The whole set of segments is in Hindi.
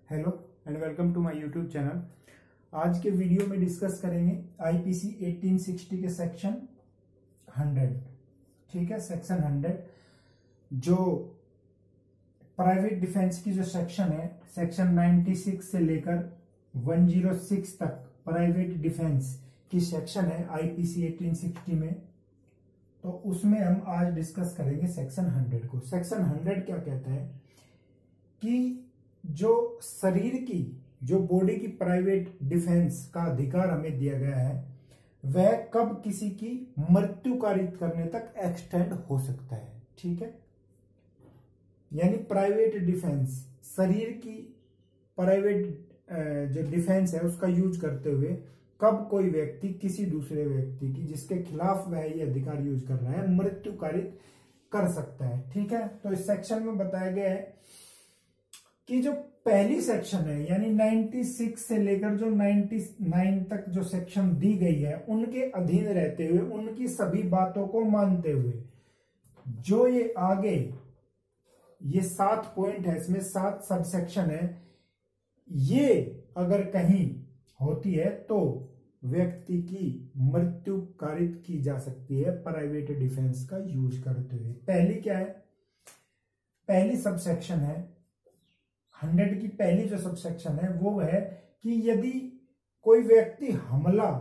Hello and welcome to my YouTube channel. आज के वीडियो में डिस्कस करेंगे आईपीसी 1860 के सेक्शन 100। ठीक है, सेक्शन 100 जो प्राइवेट डिफेंस की जो सेक्शन है, सेक्शन 96 से लेकर 106 तक प्राइवेट डिफेंस की सेक्शन है आईपीसी 1860 में। तो उसमें हम आज डिस्कस करेंगे सेक्शन 100 को। सेक्शन 100 क्या कहता है कि जो शरीर की, जो बॉडी की प्राइवेट डिफेंस का अधिकार हमें दिया गया है, वह कब किसी की मृत्यु कारित करने तक एक्सटेंड हो सकता है। ठीक है, यानी प्राइवेट डिफेंस, शरीर की प्राइवेट जो डिफेंस है उसका यूज करते हुए कब कोई व्यक्ति किसी दूसरे व्यक्ति की, जिसके खिलाफ वह ये अधिकार यूज कर रहा है, मृत्यु कारित कर सकता है। ठीक है, तो इस सेक्शन में बताया गया है कि जो पहली सेक्शन है यानी 96 से लेकर जो 99 तक जो सेक्शन दी गई है, उनके अधीन रहते हुए, उनकी सभी बातों को मानते हुए, जो ये आगे ये 7 पॉइंट है, इसमें 7 सब सेक्शन है, ये अगर कहीं होती है तो व्यक्ति की मृत्यु कारित की जा सकती है प्राइवेट डिफेंस का यूज करते हुए। पहली क्या है, पहली सब सेक्शन है 100 की, पहली जो सब सेक्शन है वो है कि यदि कोई व्यक्ति हमला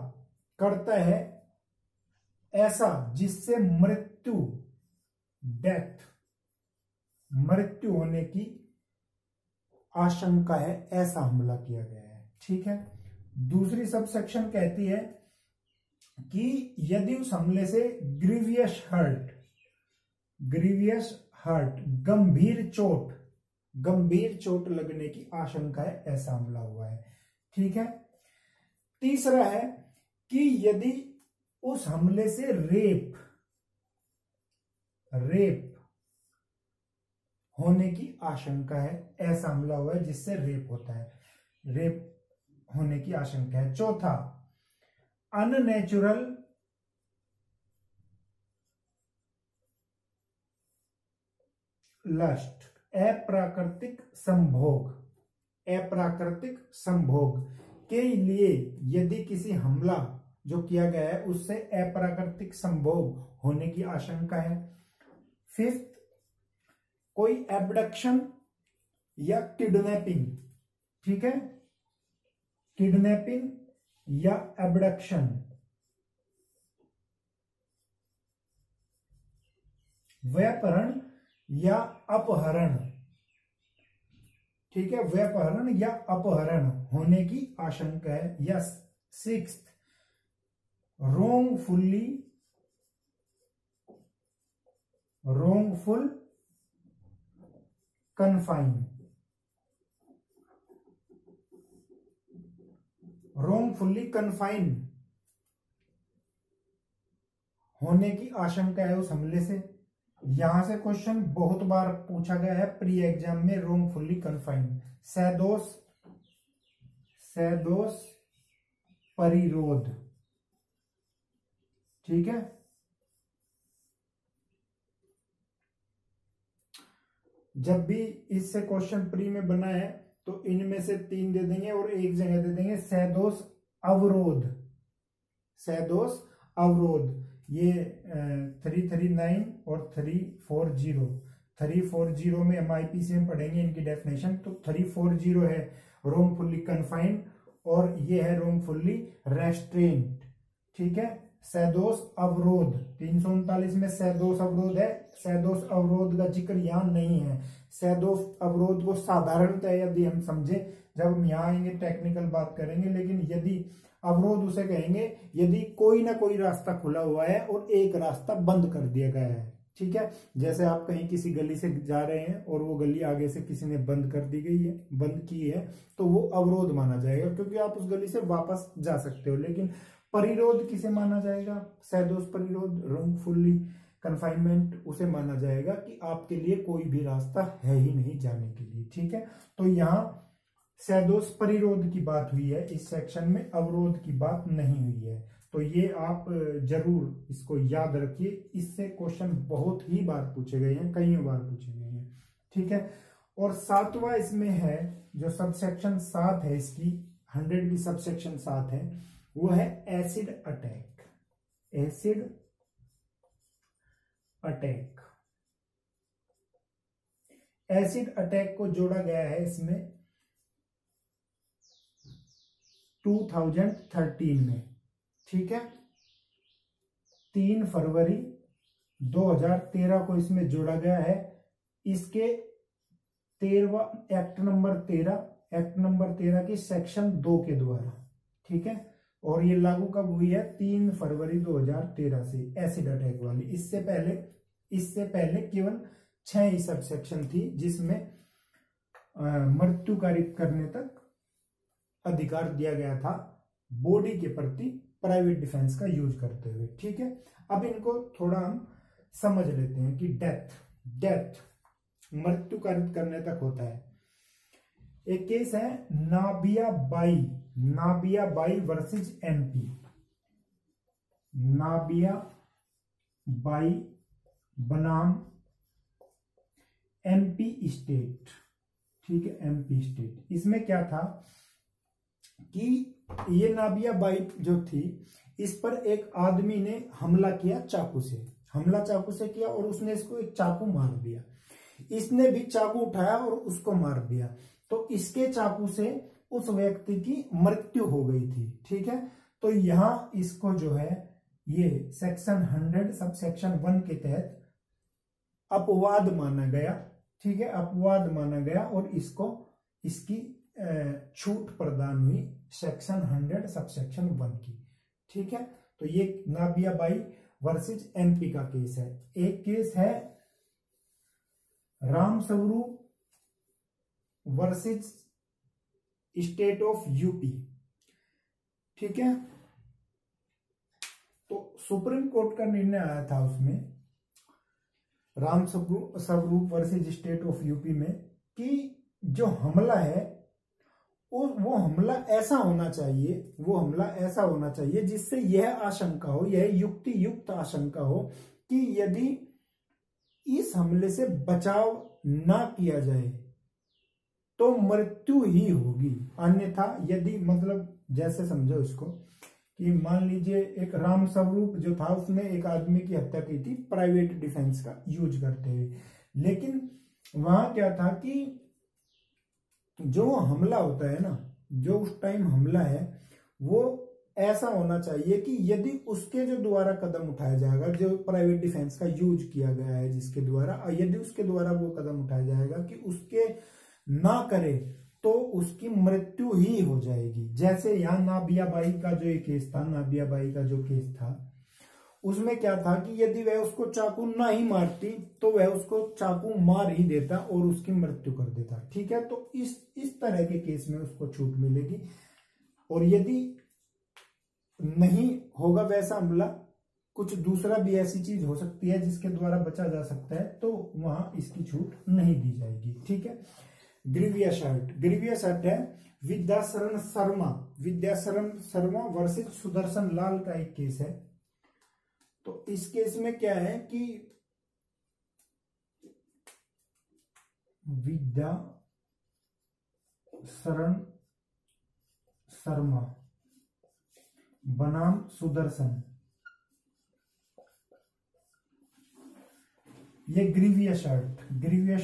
करता है ऐसा जिससे मृत्यु होने की आशंका है, ऐसा हमला किया गया है। ठीक है, दूसरी सब सेक्शन कहती है कि यदि उस हमले से ग्रीवियस हर्ट गंभीर चोट लगने की आशंका है, ऐसा हमला हुआ है। ठीक है, तीसरा है कि यदि उस हमले से रेप होने की आशंका है, ऐसा हमला हुआ है जिससे रेप होता है, रेप होने की आशंका है। चौथा, अननेचुरल लस्ट, अप्राकृतिक संभोग के लिए यदि किसी हमला जो किया गया है उससे अप्राकृतिक संभोग होने की आशंका है। फिफ्थ, कोई एबडक्शन या किडनैपिंग, ठीक है, किडनैपिंग या एबडक्शन, व्यापहरण या अपहरण, ठीक है, व्यापहरण या अपहरण होने की आशंका है। या सिक्स्थ, wrongful कन्फाइन होने की आशंका है उस हमले से। यहां से क्वेश्चन बहुत बार पूछा गया है प्री एग्जाम में, wrongfully कन्फाइन, सैदोष परिरोध। ठीक है, जब भी इससे क्वेश्चन प्री में बना है तो इनमें से 3 दे देंगे और एक जगह दे देंगे सैदोष अवरोध। ये 339 और 340 में हम आईपीसी में पढ़ेंगे इनकी डेफिनेशन। तो 340 है wrongfully कन्फाइंड और ये है wrongfully रेस्ट्रेंट। ठीक है, सैदोष अवरोध 339 में सैदोष अवरोध है, सैदोष अवरोध का जिक्र यहां नहीं है। सैदोष अवरोध को साधारणतः यदि हम समझे, जब हम यहाँ आएंगे टेक्निकल बात करेंगे, लेकिन यदि अवरोध उसे कहेंगे यदि कोई ना कोई रास्ता खुला हुआ है और एक रास्ता बंद कर दिया गया है। ठीक है, जैसे आप कहीं किसी गली से जा रहे हैं और वो गली आगे से किसी ने बंद की है तो वो अवरोध माना जाएगा, क्योंकि आप उस गली से वापस जा सकते हो। लेकिन परिरोध किसे माना जाएगा, सैदोष परिरोध, wrongfully कन्फाइनमेंट, उसे माना जाएगा कि आपके लिए कोई भी रास्ता है ही नहीं जाने के लिए। ठीक है, तो यहां सैदोष परिरोध की बात हुई है, इस सेक्शन में अवरोध की बात नहीं हुई है। तो ये आप जरूर इसको याद रखिए, इससे क्वेश्चन बहुत ही बार पूछे गए हैं, कई बार पूछे गए हैं। ठीक है, और सातवां इसमें है जो सबसेक्शन 7 है इसकी, 100 की सबसेक्शन 7 है, वो है acid attack. Acid attack, acid attack को जोड़ा गया है इसमें 2013 में, ठीक है। 3 फरवरी 2013 को इसमें जोड़ा गया है। इसके 13वां एक्ट नंबर 13 की सेक्शन 2 के द्वारा, ठीक है। और ये लागू कब हुई है? 3 फरवरी 2013 से, एसिड अटैक वाली। इससे पहले केवल 6 ही सब सेक्शन थी जिसमें मृत्यु कारित करने तक अधिकार दिया गया था बॉडी के प्रति प्राइवेट डिफेंस का यूज करते हुए, ठीक है। अब इनको थोड़ा हम समझ लेते हैं कि डेथ मृत्यु कारित करने तक होता है। एक केस है Nabia by versus MP. Nabia by बनाम एमपी स्टेट, ठीक है, एमपी स्टेट। इसमें क्या था कि ये नाबिया बाई जो थी, इस पर एक आदमी ने हमला किया चाकू से किया और उसने इसको एक चाकू मार दिया। इसने भी चाकू उठाया और उसको मार दिया, तो इसके चाकू से उस व्यक्ति की मृत्यु हो गई थी, ठीक है। तो यहां इसको जो है ये सेक्शन 100 सब सेक्शन 1 के तहत अपवाद माना गया, ठीक है, अपवाद माना गया और इसको इसकी छूट प्रदान हुई सेक्शन 100 सब सेक्शन 1 की, ठीक है। तो ये नाबिया बाई वर्सेस एमपी का केस है। एक केस है Ramswaroop versus state of UP, ठीक है। तो सुप्रीम कोर्ट का निर्णय आया था उसमें, Ramswaroop versus state of UP में, कि जो हमला है वो हमला ऐसा होना चाहिए जिससे यह आशंका हो, यह युक्त आशंका हो कि यदि इस हमले से बचाव ना किया जाए तो मृत्यु ही होगी। अन्यथा यदि, मतलब जैसे समझो इसको कि मान लीजिए एक रामस्वरूप जो था उसने एक आदमी की हत्या की थी प्राइवेट डिफेंस का यूज करते हुए, लेकिन वहां क्या था कि जो हमला होता है ना, जो उस टाइम हमला है वो ऐसा होना चाहिए कि यदि उसके जो द्वारा कदम उठाया जाएगा, जो प्राइवेट डिफेंस का यूज किया गया है जिसके द्वारा, यदि उसके द्वारा वो कदम उठाया जाएगा कि उसके ना करे तो उसकी मृत्यु ही हो जाएगी। जैसे यहाँ नाबिया बाई का जो ये केस था, नाबिया बाई का जो केस था उसमें क्या था कि यदि वह उसको चाकू ना ही मारती तो वह उसको चाकू मार ही देता और उसकी मृत्यु कर देता, ठीक है। तो इस तरह के केस में उसको छूट मिलेगी। और यदि नहीं होगा वैसा हमला, कुछ दूसरा भी ऐसी चीज हो सकती है जिसके द्वारा बचा जा सकता है, तो वहां इसकी छूट नहीं दी जाएगी, ठीक है। ग्रीवियस एक्ट है विद्याशरण शर्मा वर्सेस सुदर्शन लाल का एक केस है। तो इस केस में क्या है कि विद्याशरण शर्मा बनाम सुदर्शन, ये ग्रीवियस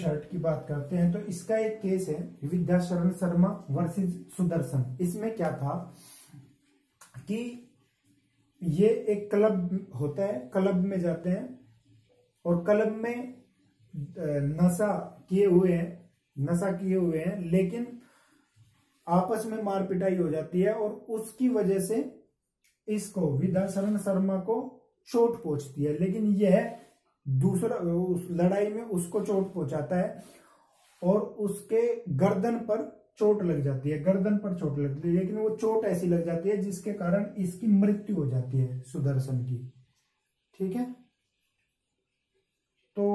एक्ट की बात करते हैं। तो इसका एक केस है विद्याशरण शर्मा वर्सेस सुदर्शन। इसमें क्या था कि ये एक क्लब होता है, क्लब में जाते हैं और क्लब में नशा किए हुए हैं, लेकिन आपस में मार पिटाई हो जाती है और उसकी वजह से इसको विद्याशरण शर्मा को चोट पहुंचती है, लेकिन यह दूसरा उस लड़ाई में उसको चोट पहुंचाता है और उसके गर्दन पर चोट लग जाती है, लेकिन वो चोट ऐसी लग जाती है जिसके कारण इसकी मृत्यु हो जाती है सुदर्शन की, ठीक है। तो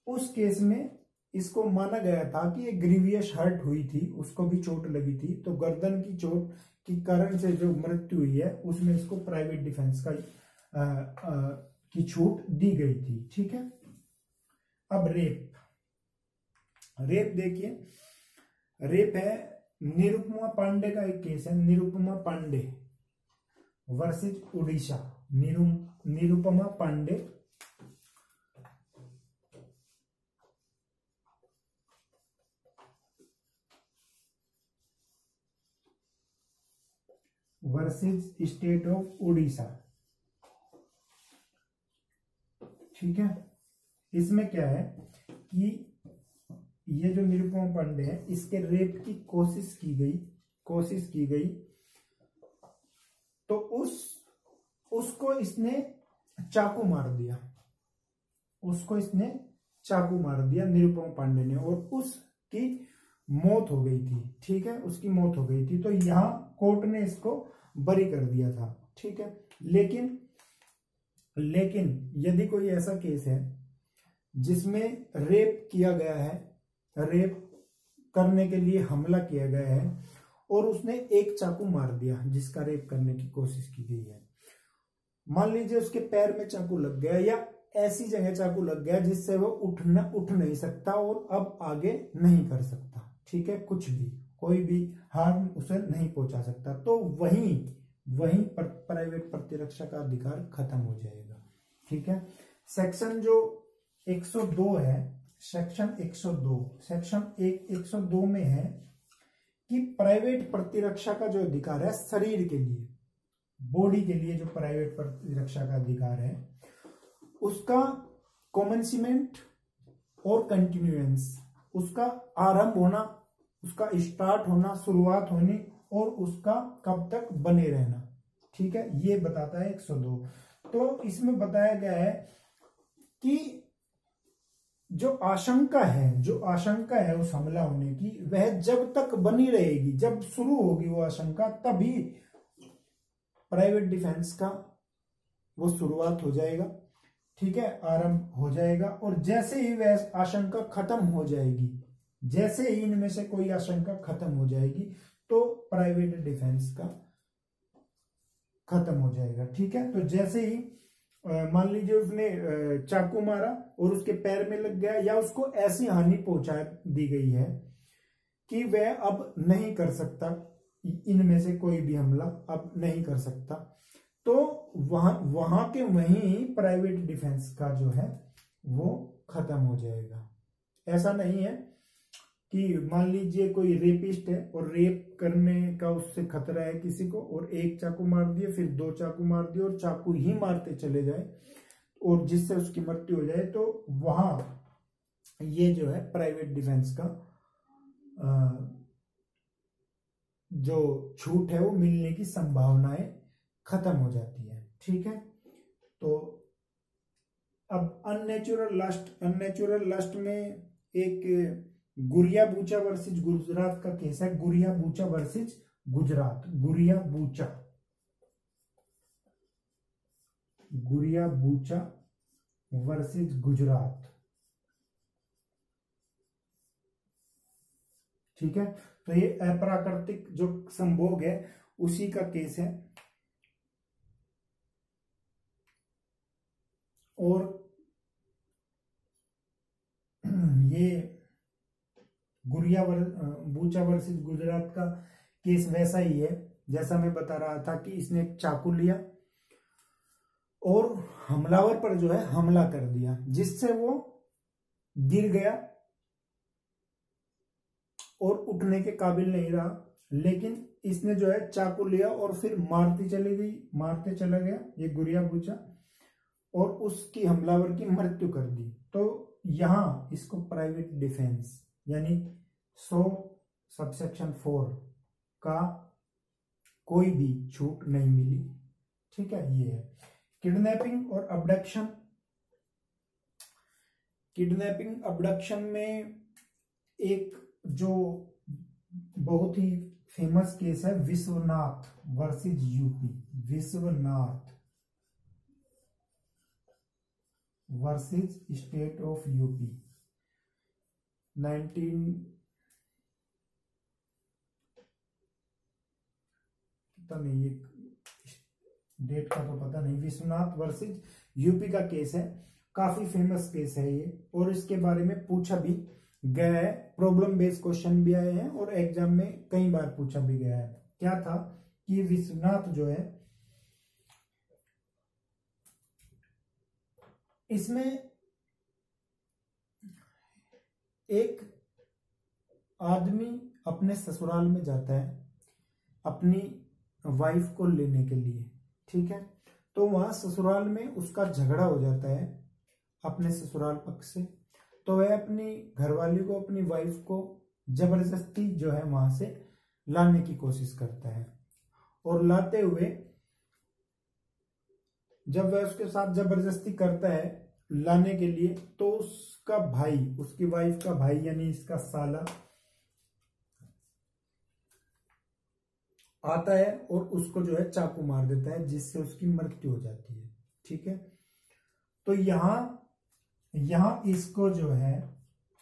उस केस में इसको माना गया था कि ये ग्रीवियस हर्ट हुई थी, उसको भी चोट लगी थी, तो गर्दन की चोट की कारण से जो मृत्यु हुई है उसमें इसको प्राइवेट डिफेंस का की छूट दी गई थी, ठीक है। अब रेप देखिए, रेप है निरुपमा पांडे का एक केस है, Nirupama Pandey versus Orissa. Nirupama Pandey versus state of Orissa. ठीक है, इसमें क्या है कि ये जो निरुपमा पांडे है, इसके रेप की कोशिश की गई तो उसको इसने चाकू मार दिया, निरुपमा पांडे ने, और उसकी मौत हो गई थी। ठीक है, उसकी मौत हो गई थी, तो यहां कोर्ट ने इसको बरी कर दिया था। ठीक है, लेकिन यदि कोई ऐसा केस है जिसमें रेप किया गया है, रेप करने के लिए हमला किया गया है और उसने एक चाकू मार दिया जिसका रेप करने की कोशिश की गई है, मान लीजिए उसके पैर में चाकू लग गया या ऐसी जगह चाकू लग गया जिससे वो उठ नहीं सकता और अब आगे नहीं कर सकता। ठीक है, कुछ भी, कोई भी हार्म उसे नहीं पहुंचा सकता, तो वहीं पर प्राइवेट प्रतिरक्षा का अधिकार खत्म हो जाएगा। ठीक है, सेक्शन जो 102 है, सेक्शन 102 में है कि प्राइवेट प्रतिरक्षा का जो अधिकार है शरीर के लिए, बॉडी के लिए, जो प्राइवेट प्रतिरक्षा का अधिकार है उसका कॉमेंसमेंट और कंटिन्यूएंस, उसका आरंभ होना, उसका स्टार्ट होना, शुरुआत होनी, और उसका कब तक बने रहना। ठीक है, ये बताता है 102। तो इसमें बताया गया है कि जो आशंका है उस हमला होने की, वह जब तक बनी रहेगी, जब शुरू होगी वो आशंका, तभी प्राइवेट डिफेंस का वो शुरुआत हो जाएगा। ठीक है, आरंभ हो जाएगा, और जैसे ही वह आशंका खत्म हो जाएगी, जैसे ही इनमें से कोई आशंका खत्म हो जाएगी तो प्राइवेट डिफेंस का खत्म हो जाएगा। ठीक है, तो जैसे ही मान लीजिए उसने चाकू मारा और उसके पैर में लग गया, या उसको ऐसी हानि पहुंचा दी गई है कि वह अब नहीं कर सकता, इनमें से कोई भी हमला अब नहीं कर सकता, तो वहां के वहीं प्राइवेट डिफेंस का जो है वो खत्म हो जाएगा। ऐसा नहीं है कि मान लीजिए कोई रेपिस्ट है और रेप करने का उससे खतरा है किसी को, और एक चाकू मार दिए, फिर 2 चाकू मार दिए, और चाकू ही मारते चले जाए और जिससे उसकी मृत्यु हो जाए, तो वहां ये जो है प्राइवेट डिफेंस का जो छूट है वो मिलने की संभावनाएं खत्म हो जाती है। ठीक है, तो अब अननेचुरल लास्ट में एक गुरिया बूचा वर्सेज गुजरात का केस है। गुरिया बूचा वर्सेज गुजरात, गुरिया बूचा वर्सेज गुजरात। ठीक है, तो ये अप्राकृतिक जो संभोग है उसी का केस है, और ये गुरिया बूचा वर्सेज गुजरात का केस वैसा ही है जैसा मैं बता रहा था कि इसने एक चाकू लिया और हमलावर पर जो है हमला कर दिया, जिससे वो गिर गया और उठने के काबिल नहीं रहा, लेकिन इसने जो है चाकू लिया और फिर मारते चला गया ये गुरिया बूचा, और उसकी हमलावर की मृत्यु कर दी। तो यहां इसको प्राइवेट डिफेंस यानी 100 सबसेक्शन 4 का कोई भी छूट नहीं मिली। ठीक है, ये है किडनैपिंग और अबडक्शन। किडनैपिंग अबडक्शन में एक जो बहुत ही फेमस केस है Vishwanath versus UP, Vishwanath versus state of UP 19 पता नहीं, ये डेट का तो पता नहीं। विश्वनाथ वर्सेज यूपी का केस है, काफी फेमस केस है ये, और इसके बारे में पूछा भी गया है, प्रॉब्लम बेस्ड क्वेश्चन भी आए हैं और एग्जाम में कई बार पूछा भी गया है। क्या था कि विश्वनाथ जो है, इसमें एक आदमी अपने ससुराल में जाता है अपनी वाइफ को लेने के लिए, ठीक है। तो वहां ससुराल में उसका झगड़ा हो जाता है अपने ससुराल पक्ष से, तो वह अपनी घरवाली को, अपनी वाइफ को जबरदस्ती जो है वहां से लाने की कोशिश करता है। और लाते हुए जब वह उसके साथ जबरदस्ती करता है लाने के लिए, तो उसका भाई, उसकी वाइफ का भाई यानी इसका साला आता है और उसको जो है चाकू मार देता है, जिससे उसकी मृत्यु हो जाती है, ठीक है। तो यहां इसको जो है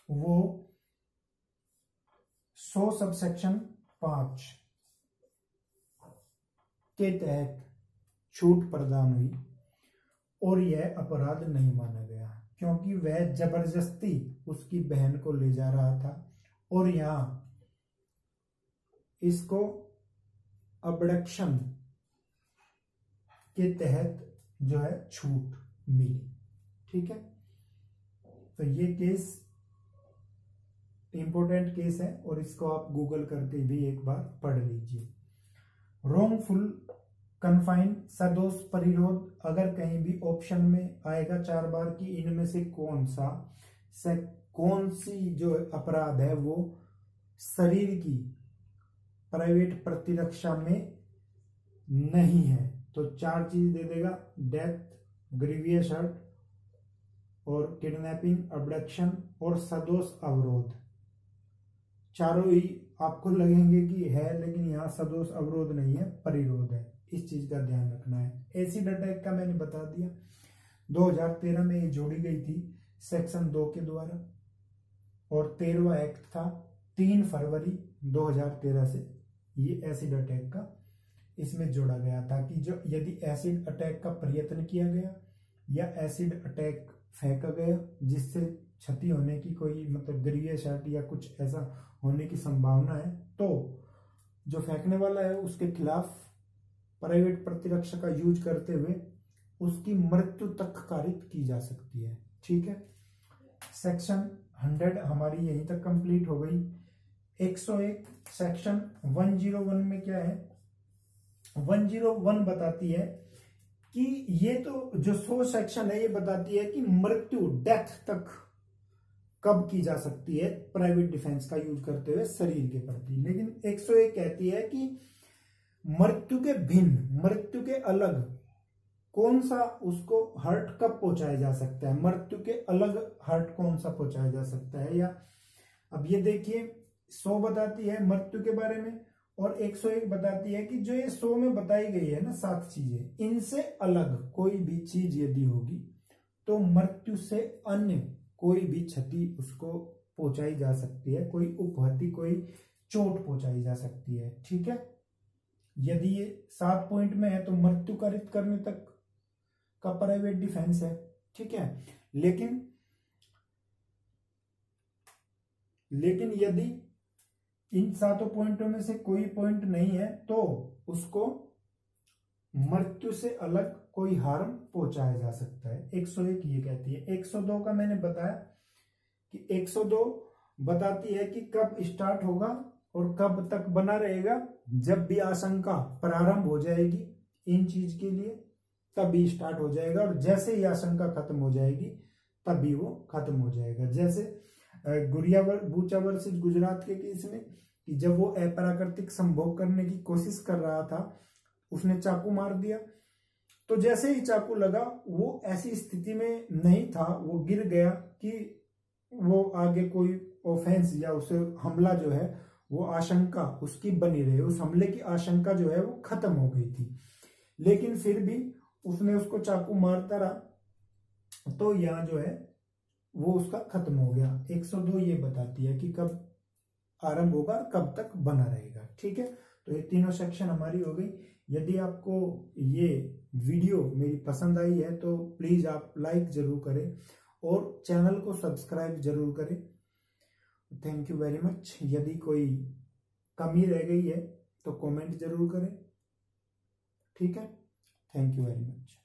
वो 100 सबसेक्शन 5 के तहत छूट प्रदान हुई और यह अपराध नहीं माना गया, क्योंकि वह जबरदस्ती उसकी बहन को ले जा रहा था और यहां इसको अबडक्शन के तहत जो है छूट मिली, ठीक है। तो ये केस इंपॉर्टेंट केस है और इसको आप गूगल करके भी एक बार पढ़ लीजिए। रोंगफुल कन्फाइन, सदोष परिरोध, अगर कहीं भी ऑप्शन में आएगा 4 बार कि इनमें से कौन सी जो अपराध है वो शरीर की प्राइवेट प्रतिरक्षा में नहीं है, तो 4 चीज दे देगा, डेथ, ग्रीवियस हर्ट और किडनैपिंग, अबडक्शन और सदोष अवरोध। चारों ही आपको लगेंगे कि है, लेकिन यहाँ सदोष अवरोध नहीं है, परिरोध है, इस चीज का ध्यान रखना है। एसिड अटैक का मैंने बता दिया, 2013 में ये जोड़ी गई थी सेक्शन 2 के द्वारा और 13वां एक्ट था 3 फरवरी 2013 से ये एसिड अटैक का इसमें जोड़ा गया था कि जो यदि एसिड अटैक का प्रयत्न किया गया या एसिड अटैक फेंका गया जिससे क्षति होने की कोई मतलब ग्रीवियस हर्ट या कुछ ऐसा होने की संभावना है, तो जो फेंकने वाला है उसके खिलाफ प्राइवेट प्रतिरक्षा का यूज करते हुए उसकी मृत्यु तक कारित की जा सकती है, ठीक है। सेक्शन 100 हमारी यहीं तक कंप्लीट हो गई। 101 सेक्शन 101 में क्या है, 101 बताती है कि ये तो जो 100 सेक्शन है ये बताती है कि मृत्यु, डेथ तक कब की जा सकती है प्राइवेट डिफेंस का यूज करते हुए शरीर के प्रति, लेकिन 101 कहती है कि मृत्यु के भिन्न, मृत्यु के अलग कौन सा उसको हर्ट कब पहुंचाया जा सकता है, मृत्यु के अलग हर्ट कौन सा पहुंचाया जा सकता है। या अब ये देखिए 100 बताती है मृत्यु के बारे में और 101 बताती है कि जो ये 100 में बताई गई है ना 7 चीजें, इनसे अलग कोई भी चीज यदि होगी तो मृत्यु से अन्य कोई भी क्षति उसको पहुंचाई जा सकती है, कोई उपहति, कोई चोट पहुंचाई जा सकती है, ठीक है। यदि ये 7 पॉइंट में है तो मृत्यु कारित करने तक का प्राइवेट डिफेंस है, ठीक है। लेकिन यदि इन 7 पॉइंटों में से कोई पॉइंट नहीं है तो उसको मृत्यु से अलग कोई हार्म पहुंचाया जा सकता है, 101 ये कहती है। 102 का मैंने बताया कि 102 बताती है कि कब स्टार्ट होगा और कब तक बना रहेगा, जब भी आशंका प्रारंभ हो जाएगी इन चीज के लिए तभी स्टार्ट हो जाएगा और जैसे ही आशंका खत्म हो जाएगी तभी वो खत्म हो जाएगा। जैसे बूचा वर्सेस गुजरात के केस में कि जब वो अप्राकृतिक संभोग करने की कोशिश कर रहा था, उसने चाकू मार दिया, तो जैसे ही चाकू लगा वो ऐसी स्थिति में नहीं था, वो गिर गया कि वो आगे कोई ऑफेंस या उसे हमला जो है वो आशंका उसकी बनी रही, उस हमले की आशंका जो है वो खत्म हो गई थी, लेकिन फिर भी उसने उसको चाकू मारता रहा तो यहाँ जो है वो उसका खत्म हो गया। 102 ये बताती है कि कब आरंभ होगा कब तक बना रहेगा, ठीक है। तो ये तीनों सेक्शन हमारी हो गई। यदि आपको ये वीडियो मेरी पसंद आई है तो प्लीज आप लाइक जरूर करें और चैनल को सब्सक्राइब जरूर करें थैंक यू वेरी मच। यदि कोई कमी रह गई है तो कमेंट जरूर करें, ठीक है। Thank you very much.